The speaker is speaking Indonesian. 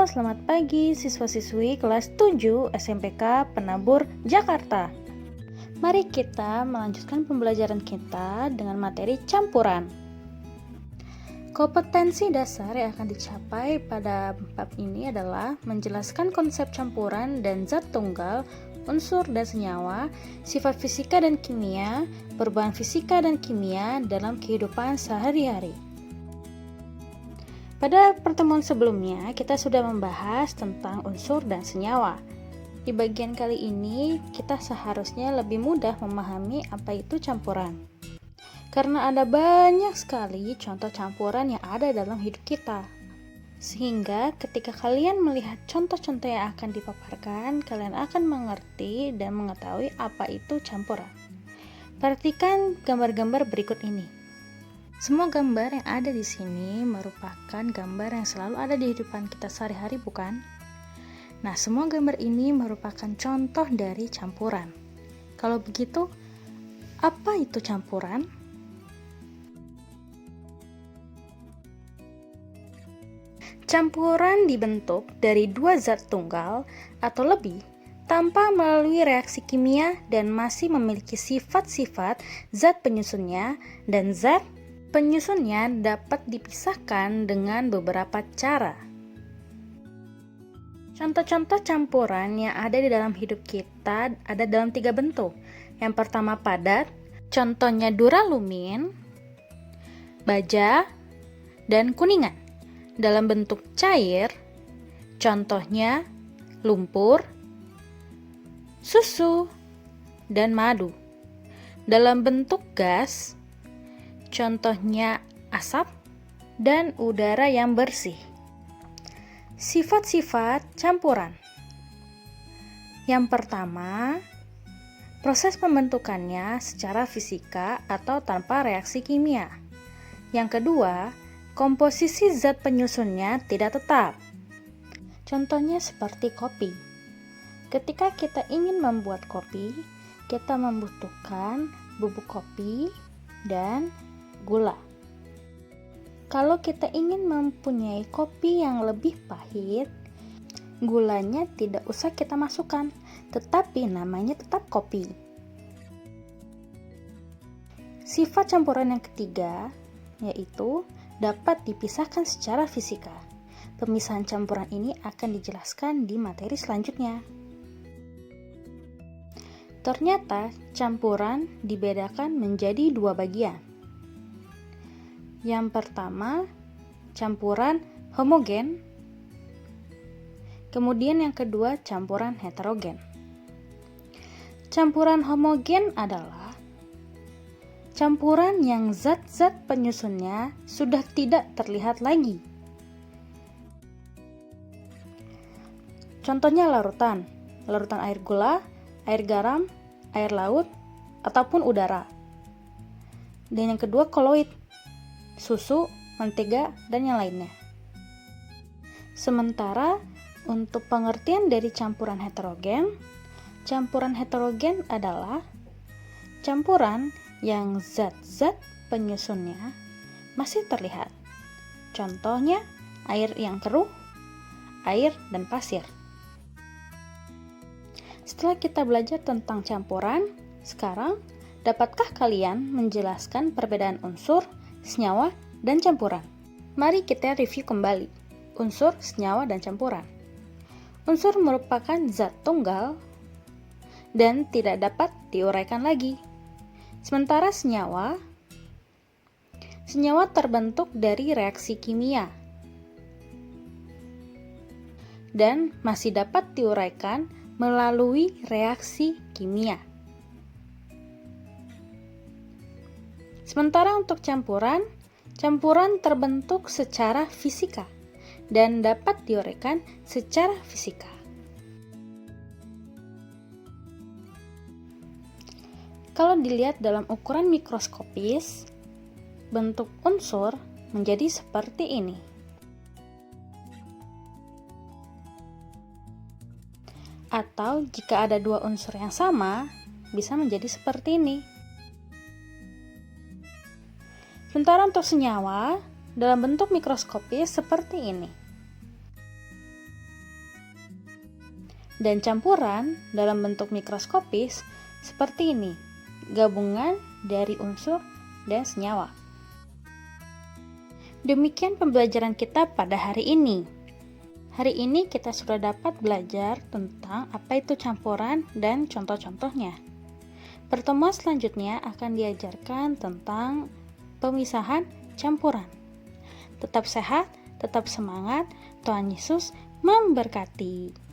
Halo, selamat pagi siswa-siswi kelas 7 SMPK Penabur, Jakarta. Mari kita melanjutkan pembelajaran kita dengan materi campuran. Kompetensi dasar yang akan dicapai pada bab ini adalah menjelaskan konsep campuran dan zat tunggal, unsur dan senyawa, sifat fisika dan kimia, perubahan fisika dan kimia dalam kehidupan sehari-hari. Pada pertemuan sebelumnya, kita sudah membahas tentang unsur dan senyawa. Di bagian kali ini, kita seharusnya lebih mudah memahami apa itu campuran. Karena ada banyak sekali contoh campuran yang ada dalam hidup kita. Sehingga ketika kalian melihat contoh-contoh yang akan dipaparkan, kalian akan mengerti dan mengetahui apa itu campuran. Perhatikan gambar-gambar berikut ini. Semua gambar yang ada di sini merupakan gambar yang selalu ada di kehidupan kita sehari-hari, bukan? Nah, semua gambar ini merupakan contoh dari campuran. Kalau begitu, apa itu campuran? Campuran dibentuk dari dua zat tunggal atau lebih tanpa melalui reaksi kimia dan masih memiliki sifat-sifat zat penyusunnya, dan zat penyusunnya dapat dipisahkan dengan beberapa cara. Contoh-contoh campuran yang ada di dalam hidup kita ada dalam 3 bentuk. Yang pertama padat, contohnya duralumin, baja, dan kuningan. Dalam bentuk cair, contohnya lumpur, susu, dan madu. Dalam bentuk gas, contohnya asap dan udara yang bersih. Sifat-sifat campuran. Yang pertama, proses pembentukannya secara fisika atau tanpa reaksi kimia. Yang kedua, komposisi zat penyusunnya tidak tetap. Contohnya seperti kopi. Ketika kita ingin membuat kopi, kita membutuhkan bubuk kopi dan gula. Kalau kita ingin mempunyai kopi yang lebih pahit, gulanya tidak usah kita masukkan, tetapi namanya tetap kopi. Sifat campuran yang ketiga yaitu dapat dipisahkan secara fisika. Pemisahan campuran ini akan dijelaskan di materi selanjutnya. Ternyata campuran dibedakan menjadi 2 bagian. Yang pertama, campuran homogen. Kemudian yang kedua, campuran heterogen. Campuran homogen adalah campuran yang zat-zat penyusunnya sudah tidak terlihat lagi. Contohnya larutan air gula, air garam, air laut, ataupun udara. Dan yang kedua koloid, susu, mentega, dan yang lainnya. Sementara untuk pengertian dari campuran heterogen adalah campuran yang zat-zat penyusunnya masih terlihat. Contohnya air yang keruh, air, dan pasir. Setelah kita belajar tentang campuran, sekarang dapatkah kalian menjelaskan perbedaan unsur, senyawa, dan campuran? Mari kita review kembali unsur, senyawa, dan campuran. Unsur merupakan zat tunggal dan tidak dapat diuraikan lagi. Sementara senyawa terbentuk dari reaksi kimia dan masih dapat diuraikan melalui reaksi kimia. Sementara untuk campuran terbentuk secara fisika dan dapat diuraikan secara fisika. Kalau dilihat dalam ukuran mikroskopis, bentuk unsur menjadi seperti ini. Atau jika ada 2 unsur yang sama, bisa menjadi seperti ini. Sementara untuk senyawa, dalam bentuk mikroskopis seperti ini. Dan campuran dalam bentuk mikroskopis seperti ini, gabungan dari unsur dan senyawa. Demikian pembelajaran kita pada hari ini. Hari ini kita sudah dapat belajar tentang apa itu campuran dan contoh-contohnya. Pertemuan selanjutnya akan diajarkan tentang pemisahan campuran. Tetap sehat, tetap semangat, Tuhan Yesus memberkati.